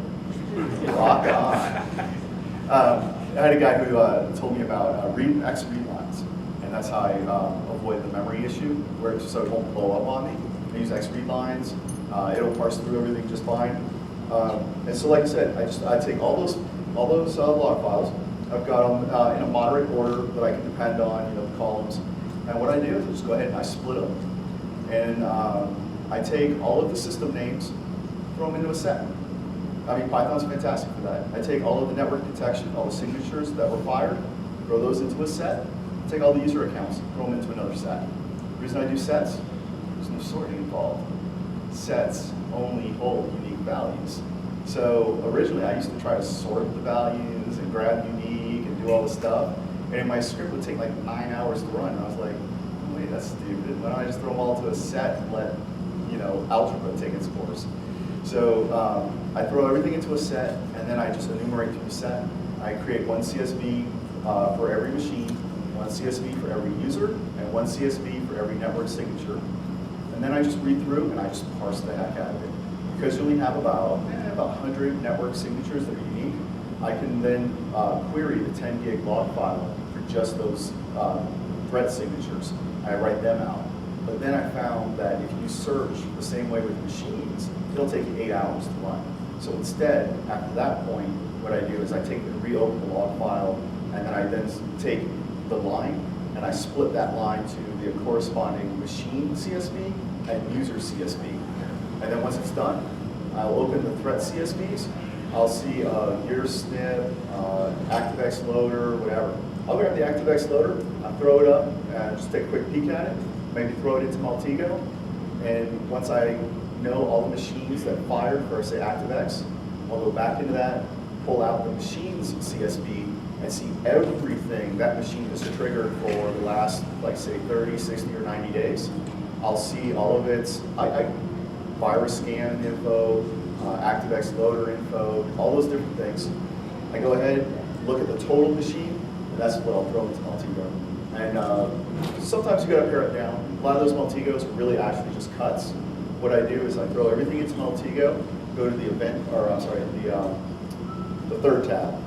Rock on. I had a guy who told me about X read lines, and that's how I avoid the memory issue, where it just so it won't blow up on me. I use X read lines. It'll parse through everything just fine. And so, like I said, I take all those log files. I've got them in a moderate order that I can depend on, the columns. And what I do is I just go ahead and I split them. And I take all of the system names, throw them into a set. I mean, Python's fantastic for that. I take all of the network detection, all the signatures that were fired, throw those into a set. Take all the user accounts, throw them into another set. The reason I do sets, there's no sorting involved. Sets only hold unique values. So originally I used to try to sort the values and grab unique and do all this stuff. And my script would take like 9 hours to run. And I was like, oh, wait, that's stupid. Why don't I just throw them all into a set and let algebra take its course? So I throw everything into a set, and then I just enumerate through the set. I create one CSV for every machine, one CSV for every user, and one CSV for every network signature. And then I just read through and I just parse the heck out of it. Because you only have about 100 network signatures that are unique, I can then query the 10 gig log file for just those thread signatures. I write them out. But then I found that if you search the same way with machines, it'll take you 8 hours to run. So instead, after that point, what I do is I take and reopen the log file, and then I take the line, and I split that line to the corresponding machine CSV and user CSV. And then once it's done, I'll open the threat CSVs. I'll see your snip, ActiveX loader, whatever. I'll grab the ActiveX loader, I'll throw it up, and just take a quick peek at it, maybe throw it into Maltego, and once I know all the machines that fired for, say, ActiveX, I'll go back into that, pull out the machine's CSV, and see everything that machine has triggered for the last, like, say, 30, 60, or 90 days. I'll see all of its virus scan info, ActiveX loader info, all those different things. I go ahead, look at the total machine, and that's what I'll throw into Maltego. And sometimes you gotta pare it down. A lot of those Maltegos are really actually just cuts. What I do is I throw everything into Maltego, go to the event, or I'm sorry, the third tab.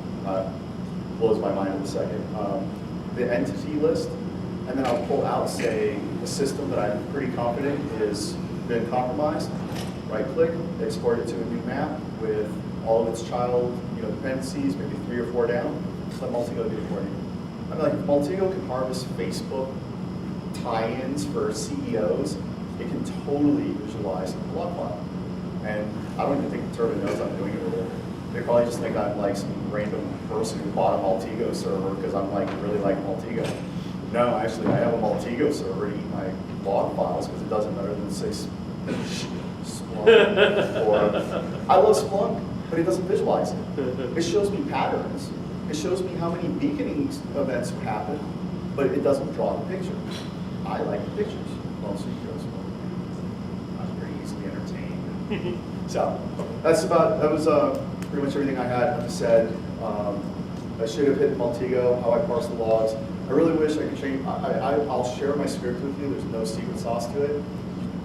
Blows my mind in a second. The entity list, and then I'll pull out, say, a system that I'm pretty confident has been compromised. Right-click, export it to a new map with all of its child, dependencies, maybe 3 or 4 down. Just let Maltego do it for you. I mean, like, if Maltego can harvest Facebook tie-ins for CEOs, it can totally visualize a log file. And I don't even think the Turbine knows I'm doing it with it. They probably just think I'm like some random person who bought a Maltego server because I'm like really like Maltego. No, actually, I have a Maltego server to eat my log files because it doesn't better than say Splunk. Or I love Splunk, but it doesn't visualize it. It shows me patterns. It shows me how many beaconing events have happened, but it doesn't draw the picture. I like the pictures. Well, so you guys will. I'm very easily entertained. So that was pretty much everything I had said. I should have hit Maltego, how I parse the logs. I really wish I could change. I'll share my script with you. There's no secret sauce to it. You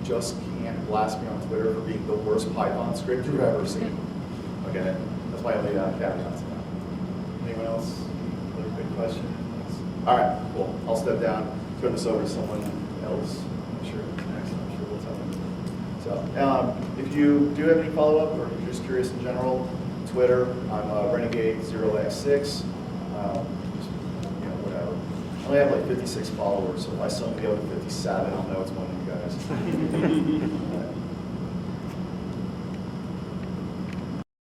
just can't blast me on Twitter for being the worst Python script you've ever seen. Okay, that's my only caveat to that. Anyone else? Another good question? All right, cool. I'll step down, turn this over to someone else. I'm sure next. I'm sure we'll tell them. So, if you do have any follow-up, or if you're just curious in general, Twitter, I'm Renegade6. Whatever. I only have like 56 followers, so if I suddenly go to 57, I'll know it's one of you guys.